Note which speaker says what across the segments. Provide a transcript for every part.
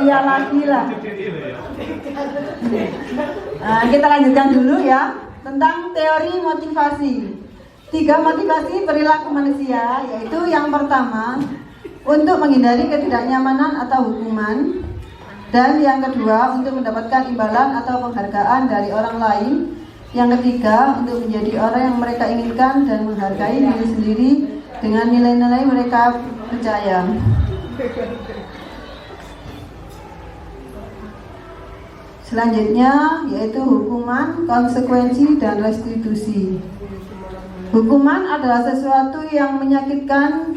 Speaker 1: iya lagi lah. Nah, kita lanjutkan dulu ya tentang teori motivasi. 3 motivasi perilaku manusia, yaitu yang pertama untuk menghindari ketidaknyamanan atau hukuman, dan yang kedua untuk mendapatkan imbalan atau penghargaan dari orang lain, yang ketiga untuk menjadi orang yang mereka inginkan dan menghargai diri sendiri dengan nilai-nilai mereka percaya. Selanjutnya yaitu hukuman, konsekuensi, dan restitusi. Hukuman adalah sesuatu yang menyakitkan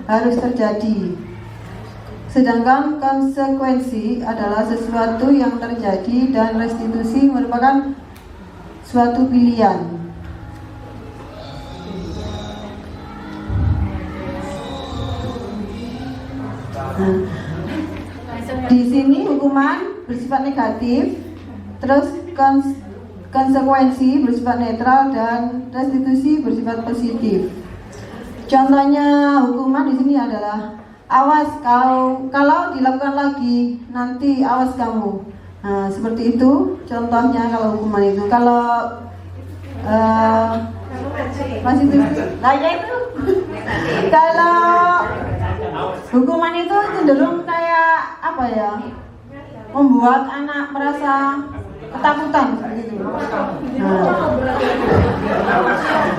Speaker 1: harus terjadi, sedangkan konsekuensi adalah sesuatu yang terjadi, dan restitusi merupakan suatu pilihan. Nah, di sini hukuman bersifat negatif, terus konsekuensi bersifat netral, dan restitusi bersifat positif. Contohnya hukuman di sini adalah awas kalau dilakukan lagi nanti awas kamu. Nah, seperti itu contohnya kalau hukuman itu. Kalau restitusi, nah ya itu. Kalau hukuman itu cenderung kayak apa ya? Membuat anak merasa ketakutan begitu.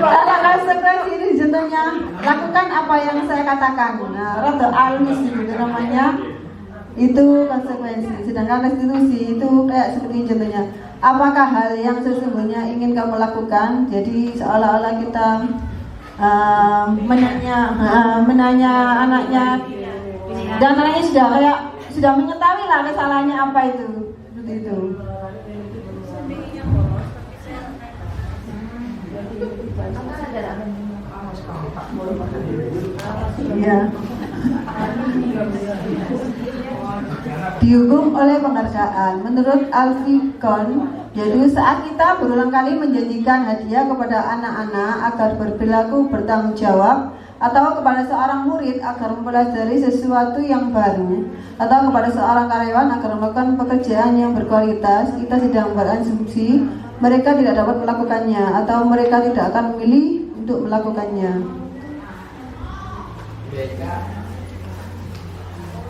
Speaker 1: Kalau konsekuensi ini contohnya lakukan apa yang saya katakan. Nah, rada alus itu namanya. Itu konsekuensi. Sedangkan restitusi itu kayak seperti contohnya, apakah hal yang sesungguhnya ingin kamu lakukan? Jadi seolah-olah kita menanya anaknya, dan anaknya sudah mengetahui lah kesalahannya apa itu, seperti itu. Ya. Dihukum oleh penghargaan. Menurut Alficon, yaitu saat kita berulang kali menjanjikan hadiah kepada anak-anak agar berperilaku bertanggung jawab, atau kepada seorang murid agar mempelajari sesuatu yang baru, atau kepada seorang karyawan agar melakukan pekerjaan yang berkualitas, kita sedang berasumsi mereka tidak dapat melakukannya atau mereka tidak akan memilih untuk melakukannya.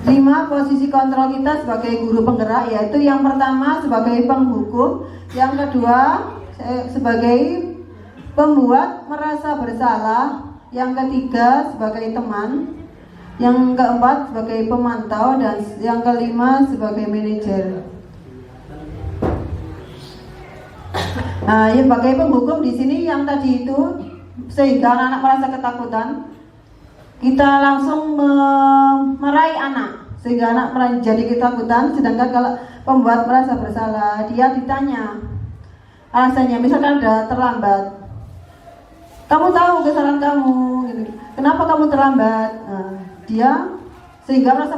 Speaker 1: 5 posisi kontrol kita sebagai guru penggerak, yaitu yang pertama sebagai penghukum, yang kedua sebagai pembuat merasa bersalah, yang ketiga sebagai teman, yang keempat sebagai pemantau, dan yang kelima sebagai manajer. Nah, yang sebagai penghukum di sini yang tadi itu, sehingga anak-anak merasa ketakutan, kita langsung meraih anak sehingga anak menjadi ketakutan. Sedangkan kalau pembuat merasa bersalah, dia ditanya alasannya, misalkan ada terlambat, kamu tahu kesalahan kamu gitu, kenapa kamu terlambat? Nah, dia sehingga merasa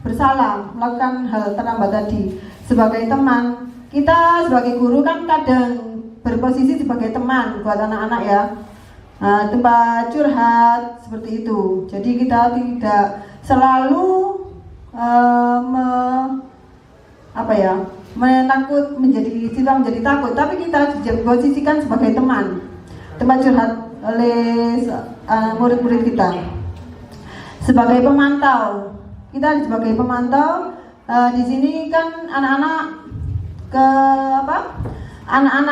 Speaker 1: bersalah melakukan hal terlambat tadi. Sebagai teman, kita sebagai guru kan kadang berposisi sebagai teman buat anak-anak ya. Nah, tempat curhat seperti itu. Jadi kita tidak selalu menjadi takut, tapi kita diposisikan sebagai teman, tempat curhat oleh murid-murid kita. Sebagai pemantau, kita sebagai pemantau di sini kan anak-anak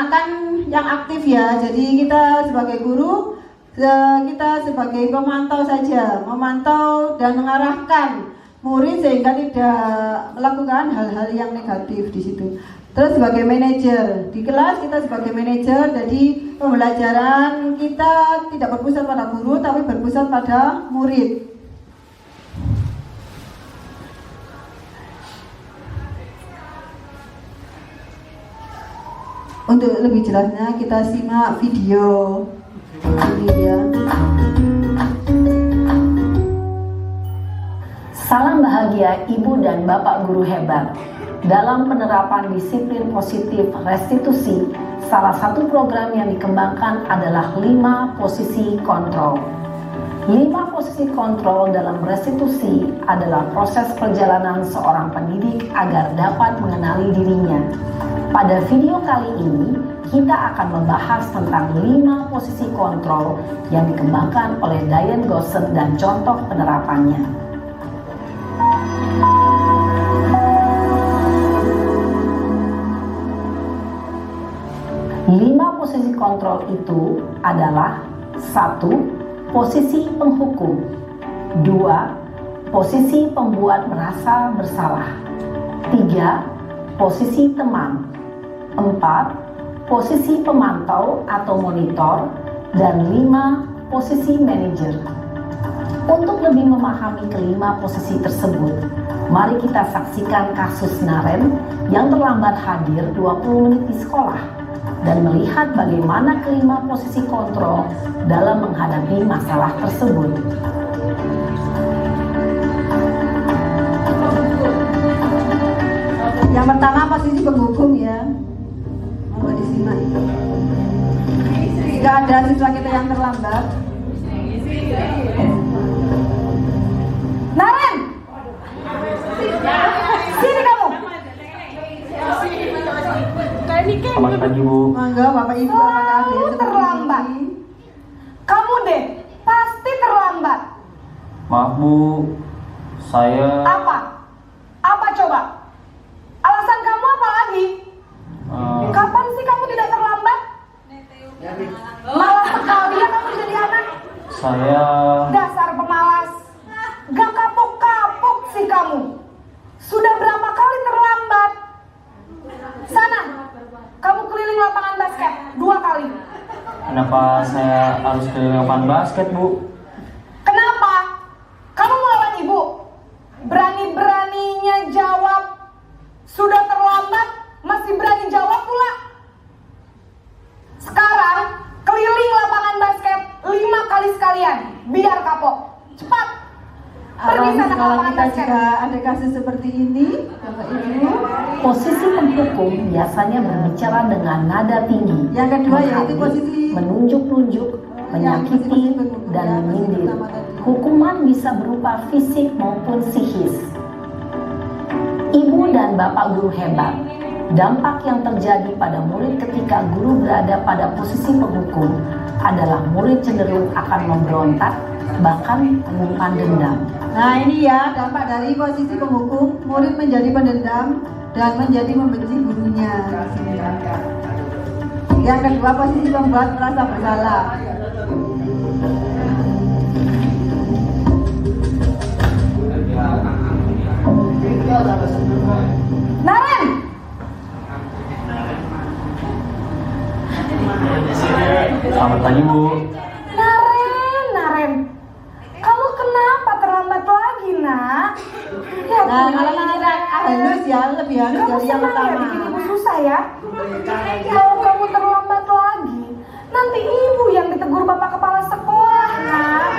Speaker 1: kan yang aktif ya. Jadi kita sebagai guru, kita sebagai pemantau saja, memantau dan mengarahkan murid sehingga tidak melakukan hal-hal yang negatif di situ. Terus sebagai manajer, di kelas kita sebagai manajer, jadi pembelajaran kita tidak berpusat pada guru tapi berpusat pada murid. Untuk lebih jelasnya kita simak video ini ya.
Speaker 2: Salam bahagia Ibu dan Bapak guru hebat. Dalam penerapan disiplin positif restitusi, salah satu program yang dikembangkan adalah 5 posisi kontrol. 5 posisi kontrol dalam restitusi adalah proses perjalanan seorang pendidik agar dapat mengenali dirinya. Pada video kali ini, kita akan membahas tentang 5 posisi kontrol yang dikembangkan oleh Diane Gosset dan contoh penerapannya. Lima posisi kontrol itu adalah: 1. Posisi penghukum. 2. Posisi pembuat merasa bersalah. 3. Posisi teman. 4. Posisi pemantau atau monitor. Dan 5. Posisi manajer. Untuk lebih memahami kelima posisi tersebut, mari kita saksikan kasus Naren yang terlambat hadir 20 menit di sekolah dan melihat bagaimana kelima posisi kontrol dalam menghadapi masalah tersebut.
Speaker 1: Yang pertama posisi penghukum ya. Mau disimak. Jika ada siswa kita yang terlambat,
Speaker 3: Naren, sini kamu.
Speaker 4: Selamat pagi Bu.
Speaker 1: monggo Bapak Ibu apakah ada yang
Speaker 3: terlambat.
Speaker 1: ini?
Speaker 3: Kamu deh, pasti terlambat.
Speaker 4: Maaf Bu, saya
Speaker 3: Apa? Apa coba? Alasan kamu apa lagi? Kapan sih kamu tidak terlambat? Malas sekali ya kamu jadi anak.
Speaker 4: saya
Speaker 3: Dasar pemalas. Gak kapok-kapok sih kamu. Sudah berapa kali terlambat? Sana, kamu keliling lapangan basket 2 kali.
Speaker 4: kenapa saya harus keliling lapangan basket Bu?
Speaker 3: Kenapa? Kamu mau lawan ibu? Berani-beraninya jawab. Sudah terlambat, masih berani jawab pula. Sekarang, keliling lapangan basket 5 kali sekalian. Biar kapok. Cepat. Pergi
Speaker 1: Alami
Speaker 3: sana ke
Speaker 1: sekolah
Speaker 3: lapangan
Speaker 1: kita
Speaker 3: basket.
Speaker 1: juga ada kasus seperti ini, Bapak Ibu.
Speaker 2: Posisi penghukum biasanya berbicara dengan nada tinggi,
Speaker 1: Yang kedua yaitu
Speaker 2: menghakimi,
Speaker 1: posisi
Speaker 2: menunjuk-nunjuk, menyakiti, dan menyindir. Hukuman bisa berupa fisik maupun psikis. Ibu dan bapak guru hebat. Dampak yang terjadi pada murid ketika guru berada pada posisi penghukum adalah murid cenderung akan memberontak, bahkan menyimpan dendam.
Speaker 1: Nah ini ya dampak dari posisi penghukum, murid menjadi pendendam dan menjadi membenci gurunya. Yang kedua posisi pembuat merasa bersalah.
Speaker 3: Naren,
Speaker 4: Selamat pagi Bu.
Speaker 3: Naren. Kamu kenapa terlambat lagi, nak? Ya,
Speaker 1: Nah
Speaker 3: Tuhan,
Speaker 1: kalau ini halus ya, lebih halus
Speaker 3: kamu
Speaker 1: dari yang
Speaker 3: senang ya
Speaker 1: pertama.
Speaker 3: bikin ibu susah ya? Kalau kamu terlambat lagi, nanti ibu yang ditegur bapak kepala sekolah, nak.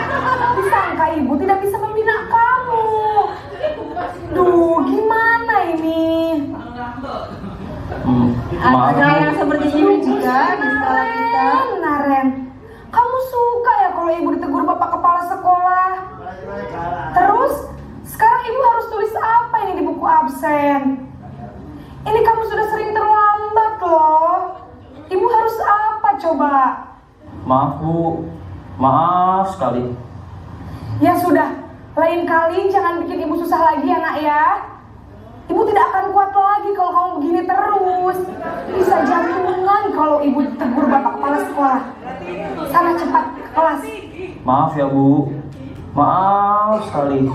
Speaker 3: Disangka ibu tidak bisa membina kamu. Duh, gimana ini?
Speaker 4: Maaf
Speaker 1: Ada
Speaker 4: Bu.
Speaker 1: yang seperti ini juga di sekolah kita.
Speaker 3: Naren, kamu suka ya kalau ibu ditegur bapak kepala sekolah? Terus, sekarang ibu harus tulis apa ini di buku absen? Ini kamu sudah sering terlambat loh. Ibu harus apa coba?
Speaker 4: Maaf Bu. Maaf sekali.
Speaker 3: Ya sudah, lain kali jangan bikin ibu susah lagi ya nak ya. Ibu tidak akan kuat lagi kalau kamu begini terus. Bisa jantungan kalau ibu ditegur bapak kepala sekolah. Sana cepat ke kelas.
Speaker 4: Maaf ya Bu. Maaf sekali.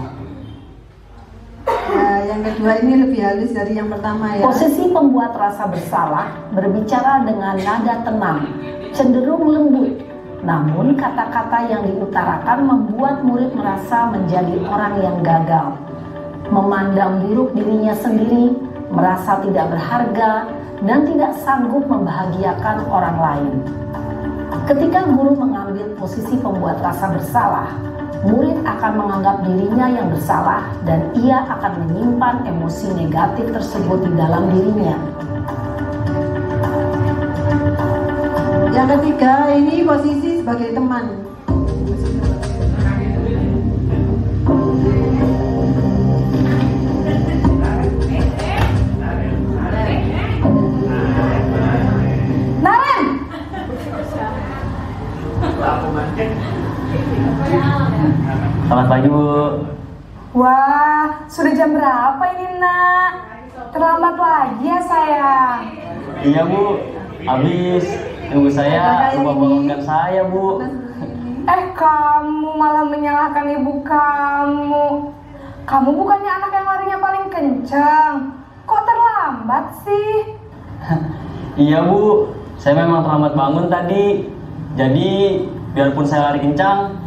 Speaker 1: Nah, yang kedua ini lebih halus dari yang pertama ya.
Speaker 2: Posisi pembuat rasa bersalah berbicara dengan nada tenang, cenderung lembut. Namun kata-kata yang diutarakan membuat murid merasa menjadi orang yang gagal, memandang buruk dirinya sendiri, merasa tidak berharga, dan tidak sanggup membahagiakan orang lain. Ketika guru mengambil posisi pembuat rasa bersalah, murid akan menganggap dirinya yang bersalah dan ia akan menyimpan emosi negatif tersebut di dalam dirinya.
Speaker 1: Yang ketiga ini posisi sebagai teman.
Speaker 4: Selamat pagi, Bu.
Speaker 3: Wah, sudah jam berapa ini, Nak? Terlambat lagi ya, sayang.
Speaker 4: Iya, Bu. Habis ibu saya lupa bangunkan saya, Bu.
Speaker 3: Kamu malah menyalahkan ibu kamu. Kamu bukannya anak yang larinya paling kencang. Kok terlambat sih?
Speaker 4: Iya, Bu. Saya memang terlambat bangun tadi. Jadi, biarpun saya lari kencang,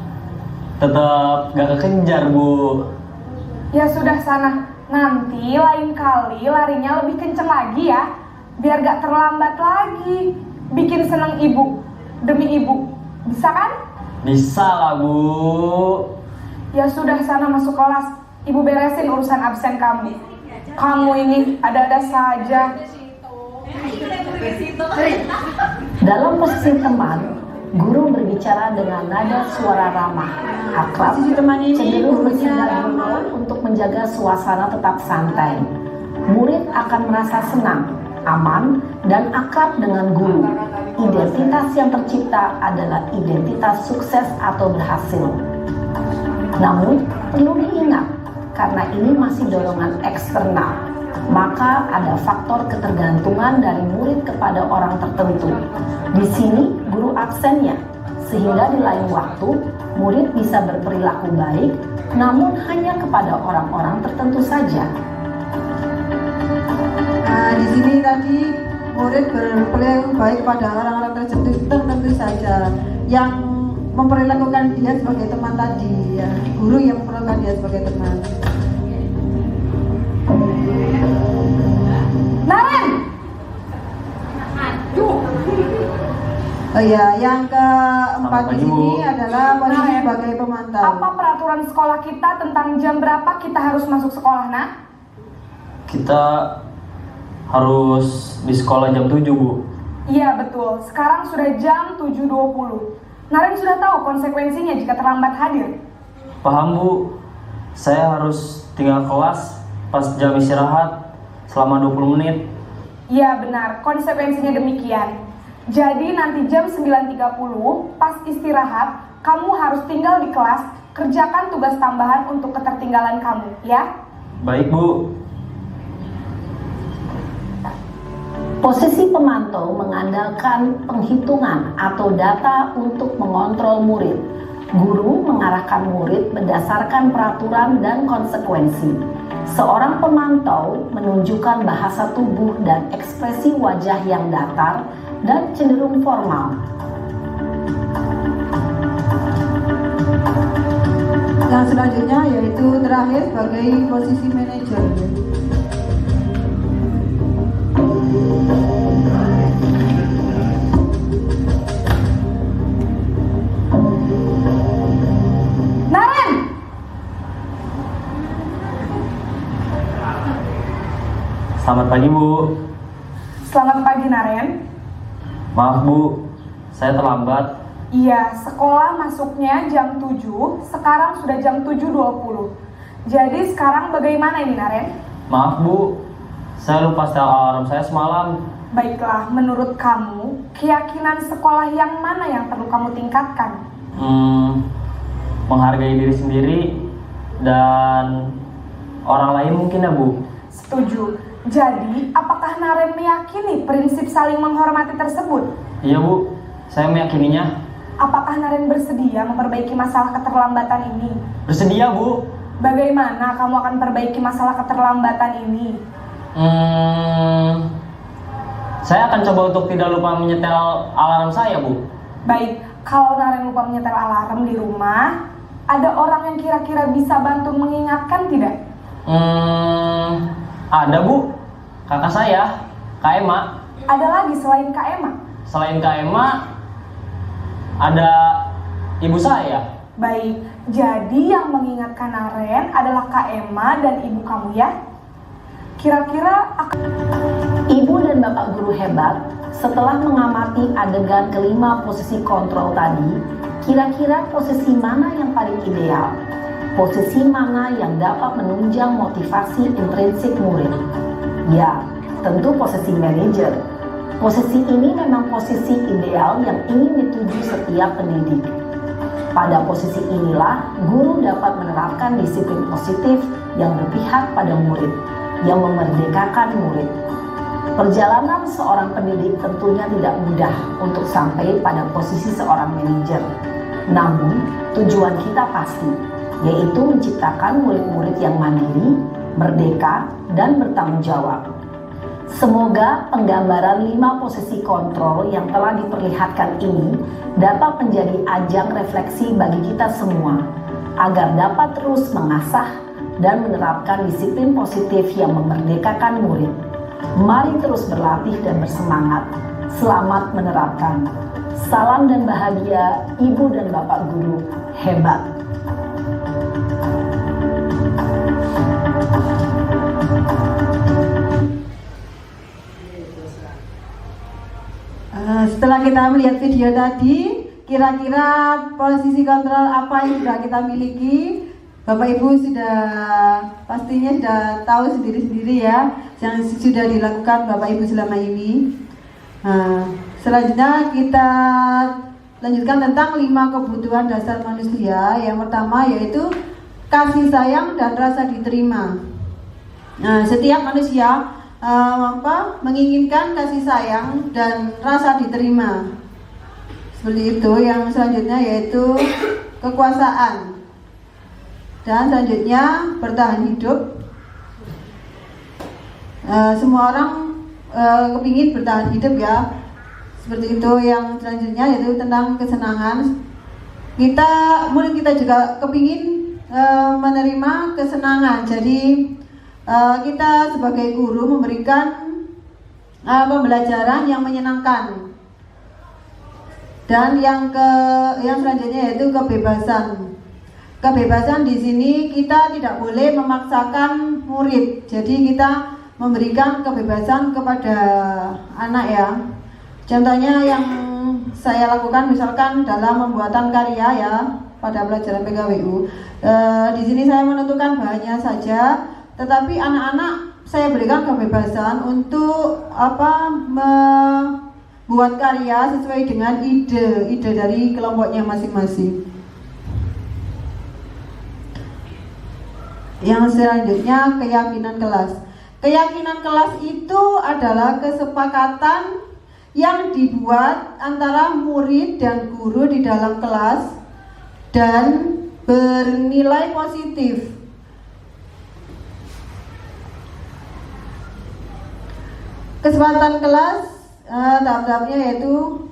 Speaker 4: tetap gak kekejar, Bu.
Speaker 3: Ya sudah sana. Nanti lain kali larinya lebih kencang lagi ya. Biar gak terlambat lagi. Bikin seneng ibu. Demi ibu. Bisa kan?
Speaker 4: Bisa lah, Bu.
Speaker 3: Ya sudah sana masuk kelas. Ibu beresin urusan absen kamu. Kamu ini ada-ada saja.
Speaker 2: Dalam posisi teman, guru berbicara dengan nada suara ramah, akrab,
Speaker 1: Posisi teman ini
Speaker 2: cenderung
Speaker 1: gurunya
Speaker 2: bersandar
Speaker 1: ramah.
Speaker 2: untuk menjaga suasana tetap santai. Murid akan merasa senang, aman, dan akrab dengan guru. Identitas yang tercipta adalah identitas sukses atau berhasil. Namun, perlu diingat, karena ini masih dorongan eksternal, maka ada faktor ketergantungan dari murid kepada orang tertentu. Di sini, guru absennya, sehingga di lain waktu, murid bisa berperilaku baik, namun hanya kepada orang-orang tertentu saja.
Speaker 1: Nah, di sini tadi murid berperilaku baik pada orang-orang tertentu saja, yang memperlakukan dia sebagai teman tadi, ya. Guru yang memperlakukan dia sebagai teman.
Speaker 3: Naren!
Speaker 1: Oh iya, yang keempat
Speaker 4: Selamat
Speaker 1: di
Speaker 4: pagi,
Speaker 1: sini
Speaker 4: Bu.
Speaker 1: adalah posisi
Speaker 3: Naren,
Speaker 1: sebagai pemantau.
Speaker 3: Apa peraturan sekolah kita tentang jam berapa kita harus masuk sekolah, Nak?
Speaker 4: Kita harus di sekolah jam 7, Bu.
Speaker 3: Iya betul, sekarang sudah jam 7.20. Naren sudah tahu konsekuensinya jika terlambat hadir.
Speaker 4: Paham, Bu. Saya harus tinggal kelas pas jam istirahat selama 20 menit.
Speaker 3: Iya benar, konsekuensinya demikian. Jadi nanti jam 9.30 pas istirahat, kamu harus tinggal di kelas, kerjakan tugas tambahan untuk ketertinggalan kamu, ya?
Speaker 4: Baik, Bu.
Speaker 2: Posisi pemantau mengandalkan penghitungan atau data untuk mengontrol murid. Guru mengarahkan murid berdasarkan peraturan dan konsekuensi. Seorang pemantau menunjukkan bahasa tubuh dan ekspresi wajah yang datar dan cenderung formal.
Speaker 1: Yang selanjutnya yaitu terakhir sebagai posisi manajer.
Speaker 3: Naren!
Speaker 4: Selamat pagi, Bu.
Speaker 3: Selamat pagi, Naren.
Speaker 4: Maaf, Bu. Saya terlambat.
Speaker 3: Iya, sekolah masuknya jam 7, sekarang sudah jam 7.20. Jadi sekarang bagaimana ini, Naren?
Speaker 4: Maaf, Bu. Saya lupa setel alarm saya semalam.
Speaker 3: Baiklah, menurut kamu, keyakinan sekolah yang mana yang perlu kamu tingkatkan?
Speaker 4: Menghargai diri sendiri dan orang lain mungkin, ya, Bu.
Speaker 3: Setuju. Jadi, apakah Naren meyakini prinsip saling menghormati tersebut?
Speaker 4: Iya, Bu. Saya meyakininya.
Speaker 3: Apakah Naren bersedia memperbaiki masalah keterlambatan ini?
Speaker 4: Bersedia, Bu.
Speaker 3: Bagaimana kamu akan perbaiki masalah keterlambatan ini?
Speaker 4: Saya akan coba untuk tidak lupa menyetel alarm saya, Bu.
Speaker 3: Baik, kalau Naren lupa menyetel alarm di rumah, ada orang yang kira-kira bisa bantu mengingatkan tidak?
Speaker 4: Ada, Bu. Kakak saya, Kak Ema.
Speaker 3: Ada lagi selain Kak Emma?
Speaker 4: Selain Kak Ema, ada ibu saya.
Speaker 3: Baik, jadi yang mengingatkan Naren adalah Kak Emma dan ibu kamu ya? Kira-kira akan...
Speaker 2: Ibu dan bapak guru hebat, setelah mengamati adegan kelima posisi kontrol tadi, kira-kira posisi mana yang paling ideal? Posisi mana yang dapat menunjang motivasi intrinsik murid? Ya, tentu posisi manajer. Posisi ini memang posisi ideal yang ingin dituju setiap pendidik. Pada posisi inilah guru dapat menerapkan disiplin positif yang berpihak pada murid, yang memerdekakan murid. Perjalanan seorang pendidik tentunya tidak mudah untuk sampai pada posisi seorang manajer. Namun, tujuan kita pasti, yaitu menciptakan murid-murid yang mandiri, merdeka, dan bertanggung jawab. Semoga penggambaran 5 posisi kontrol yang telah diperlihatkan ini dapat menjadi ajang refleksi bagi kita semua, agar dapat terus mengasah dan menerapkan disiplin positif yang memerdekakan murid. Mari terus berlatih dan bersemangat. Selamat menerapkan. Salam dan bahagia, Ibu dan Bapak Guru hebat.
Speaker 1: Setelah kita melihat video tadi, kira-kira posisi kontrol apa yang sudah kita miliki? Bapak Ibu pastinya sudah tahu sendiri-sendiri ya, yang sudah dilakukan Bapak Ibu selama ini. Selanjutnya kita lanjutkan tentang 5 kebutuhan dasar manusia. Yang pertama yaitu kasih sayang dan rasa diterima. Setiap manusia menginginkan kasih sayang dan rasa diterima. Seperti itu. Yang selanjutnya yaitu kekuasaan. Dan selanjutnya bertahan hidup. Semua orang kepingin bertahan hidup ya. Seperti itu. Yang selanjutnya yaitu tentang kesenangan. Murid kita juga kepingin menerima kesenangan. Jadi kita sebagai guru memberikan pembelajaran yang menyenangkan. Dan yang selanjutnya yaitu kebebasan. Kebebasan di sini kita tidak boleh memaksakan murid. Jadi kita memberikan kebebasan kepada anak ya. Contohnya yang saya lakukan misalkan dalam pembuatan karya ya pada pelajaran PKWU. Di sini saya menentukan bahannya saja, tetapi anak-anak saya berikan kebebasan untuk membuat karya sesuai dengan ide dari kelompoknya masing-masing. Yang selanjutnya keyakinan kelas. Keyakinan kelas itu adalah kesepakatan yang dibuat antara murid dan guru di dalam kelas dan bernilai positif. Kesepakatan kelas tahap-tahapnya yaitu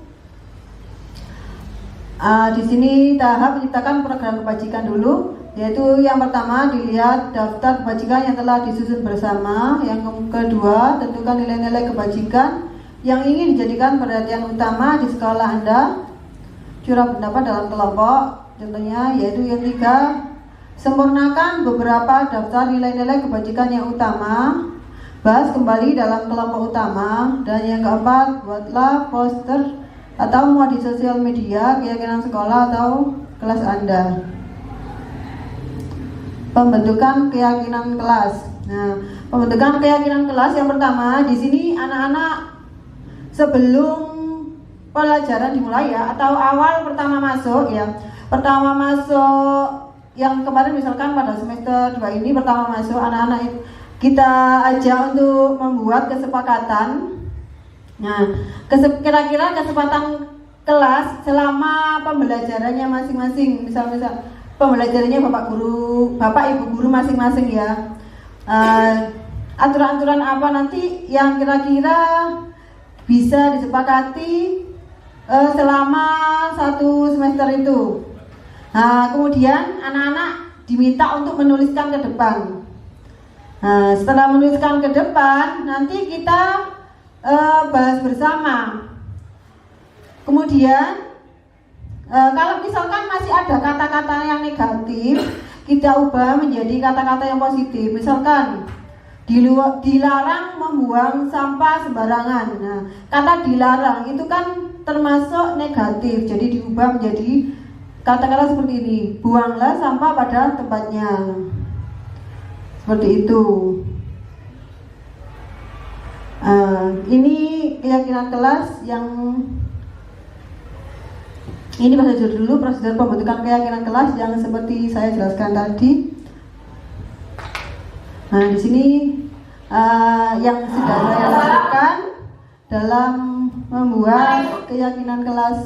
Speaker 1: di sini tahap menciptakan program kebajikan dulu. Yaitu yang pertama dilihat daftar kebajikan yang telah disusun bersama. Yang kedua tentukan nilai-nilai kebajikan yang ingin dijadikan perhatian utama di sekolah Anda. Curah pendapat dalam kelompok contohnya. Yaitu yang ketiga sempurnakan beberapa daftar nilai-nilai kebajikan yang utama. Bahas kembali dalam kelompok utama. Dan yang keempat buatlah poster atau muat di sosial media keyakinan sekolah atau kelas Anda. Pembentukan keyakinan kelas. Pembentukan keyakinan kelas yang pertama di sini anak-anak sebelum pelajaran dimulai ya, atau awal pertama masuk ya. Pertama masuk yang kemarin misalkan pada semester 2 ini pertama masuk, anak-anak kita ajak untuk membuat kesepakatan. Kira-kira kesepakatan kelas selama pembelajarannya masing-masing. Misal pembelajarannya Bapak Ibu guru masing-masing ya. Aturan-aturan apa nanti yang kira-kira bisa disepakati selama 1 semester itu. Kemudian anak-anak diminta untuk menuliskan ke depan. Setelah menuliskan ke depan, nanti kita bahas bersama. Kemudian kalau misalkan masih ada kata-kata yang negatif, kita ubah menjadi kata-kata yang positif. Misalkan dilarang membuang sampah sembarangan. Kata dilarang itu kan termasuk negatif, jadi diubah menjadi kata-kata seperti ini: buanglah sampah pada tempatnya. Seperti itu. Ini keyakinan kelas yang Ini prosedur dulu, prosedur pembentukan keyakinan kelas yang seperti saya jelaskan tadi. Nah, di sini yang sudah saya lakukan dalam membuat keyakinan kelas.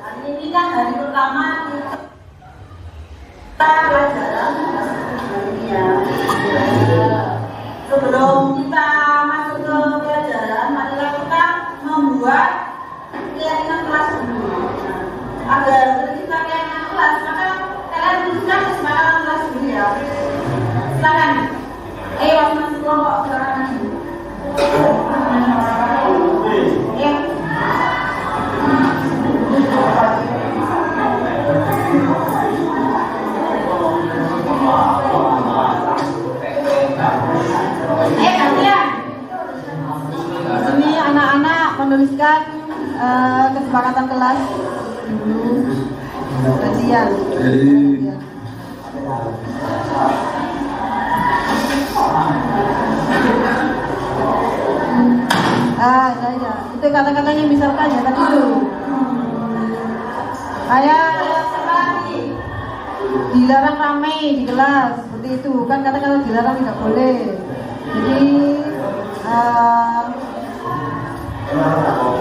Speaker 1: Hari ini kan hari pertama kita pelajaran ya. Sebelum kita masuk ke pelajaran, marilah kita membuat keyakinan kelas dulu. Agar tercipta keyakinan kelas, maka kalian tuliskan kesepakatan kelas dulu ya. Silakan. Ayo masuk kelompok sekarang. Ya. Ini anak-anak menuliskan kesepakatan kelas dulu. Gantian. Ya. Itu kata-katanya misalkan ya tadi itu. Ayah sekali dilarang ramai di kelas seperti itu kan, kata-kata dilarang tidak boleh. Jadi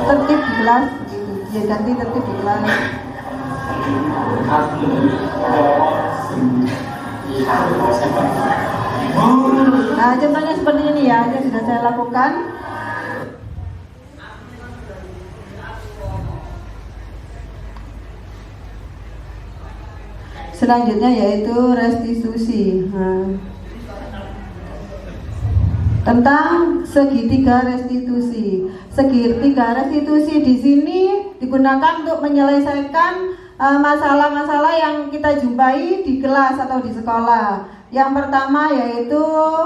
Speaker 1: tertib di kelas begitu. Dia ganti tertib di kelas. Nah, contohnya seperti ini ya, yang sudah saya lakukan. Selanjutnya yaitu restitusi. Tentang segitiga restitusi. Segitiga restitusi di sini digunakan untuk menyelesaikan masalah-masalah yang kita jumpai di kelas atau di sekolah. Yang pertama yaitu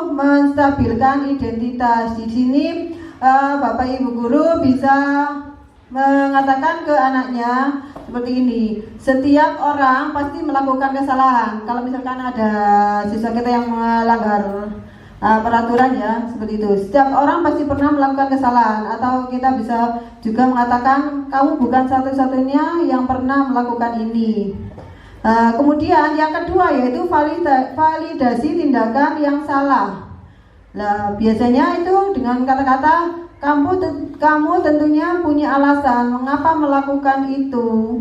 Speaker 1: menstabilkan identitas. Di sini Bapak Ibu guru bisa mengatakan ke anaknya seperti ini. Setiap orang pasti melakukan kesalahan. Kalau misalkan ada siswa kita yang melanggar peraturan ya, seperti itu. Setiap orang pasti pernah melakukan kesalahan. Atau kita bisa juga mengatakan kamu bukan satu-satunya yang pernah melakukan ini. Kemudian yang kedua yaitu validasi tindakan yang salah. Nah, biasanya itu dengan kata-kata kamu tentunya punya alasan mengapa melakukan itu.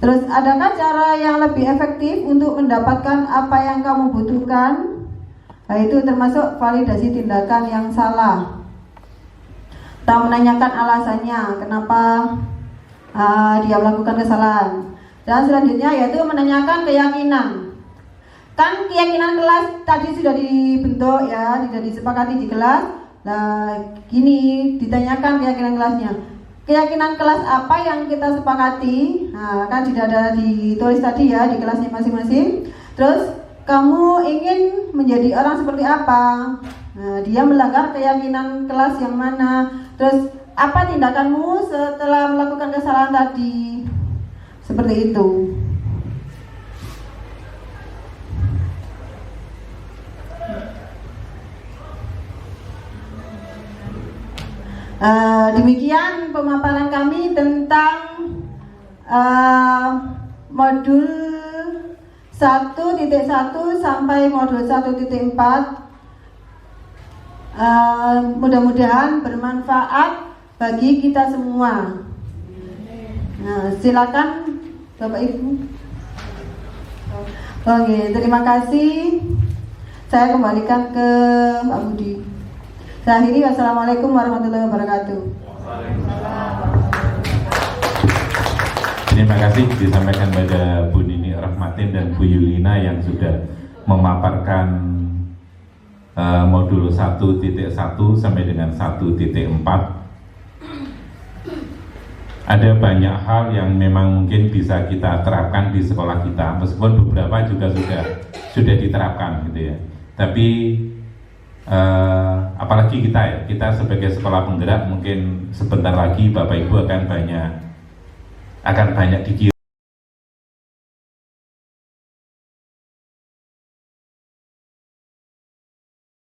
Speaker 1: Terus adakah cara yang lebih efektif untuk mendapatkan apa yang kamu butuhkan? Nah, itu termasuk validasi tindakan yang salah. Kita menanyakan alasannya kenapa dia melakukan kesalahan. Dan selanjutnya yaitu menanyakan keyakinan. Kan keyakinan kelas tadi sudah dibentuk ya, sudah disepakati di kelas. Nah, gini ditanyakan keyakinan kelasnya. Keyakinan kelas apa yang kita sepakati? Nah, kan sudah ada ditulis tadi ya di kelasnya masing-masing. Terus kamu ingin menjadi orang seperti apa? Nah, dia melanggar keyakinan kelas yang mana? Terus apa tindakanmu setelah melakukan kesalahan tadi? Seperti itu. Demikian pemaparan kami tentang modul 1.1 sampai modul 1.4. Mudah-mudahan bermanfaat bagi kita semua. Nah, silakan Bapak Ibu. Oke, terima kasih. Saya kembalikan ke Pak Budi. Saya akhiri, wassalamualaikum warahmatullahi wabarakatuh.
Speaker 5: Terima kasih disampaikan pada Bu Nini Rahmatin dan Bu Yulina yang sudah memaparkan modul 1.1 sampai dengan 1.4. Ada banyak hal yang memang mungkin bisa kita terapkan di sekolah kita, meskipun beberapa juga sudah diterapkan gitu ya. Tapi apalagi kita sebagai sekolah penggerak, mungkin sebentar lagi Bapak Ibu akan banyak dikirim